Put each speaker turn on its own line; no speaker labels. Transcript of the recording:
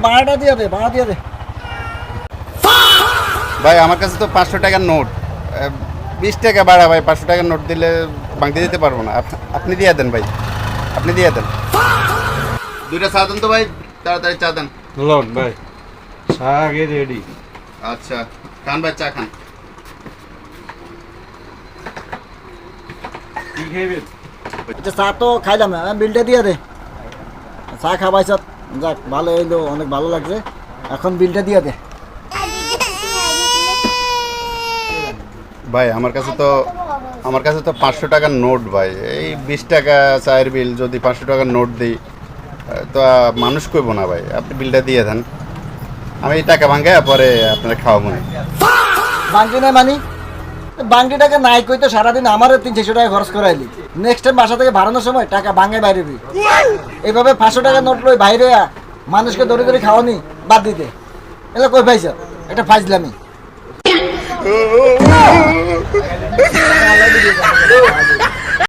ভাড়াটা দিয়ে দে, ভাড়া দিয়ে দে।
ভাই আমার কাছে তো 500 টাকার নোট, 20 টাকা ভাড়া ভাই। 500 টাকার নোট দিলে ভাঙতে দিতে পারবো না। আপনি দিয়ে দেন ভাই, আপনি দিয়ে দেন। দুইটা চা দেন তো ভাই, তাড়াতাড়ি চা দেন।
লন ভাই, চা আগে রেডি।
আচ্ছা খান ভাই, চা খান।
কি খাইবেন?
আচ্ছা চা তো খাইলাম না, বিলটা দিয়ে দে। চা খাবাইছ, যাক ভালো হইলো, অনেক ভালো লাগছে। এখন বিলটা দিয়ে দে।
ভাই আমার কাছে তো 500 টাকার নোট ভাই। এই 20 টাকা চায়ের বিল যদি 500 টাকার নোট দিই তো মানুষ কইব না ভাই। আপনি বিলটা দিয়ে দেন, আমি এই টাকা ভাঙে পরে আপনারা খাওয়াবো না।
বাঙ্গি নাই মানি, বাঙ্গি টাকা নাই কই তো সারাদিন আমারও 300 টাকা খরচ করাইলি। নেক্সট টাইম বাসা থেকে বাড়ানোর সময় টাকা ভাঙে বাইরে বি। এইভাবে 500 টাকা নোট লই বাইরে মানুষকে ধরে ধরে খাওয়ানি বাদ দিতে, এগুলো কই পাইছ? এটা ফাইজলামি।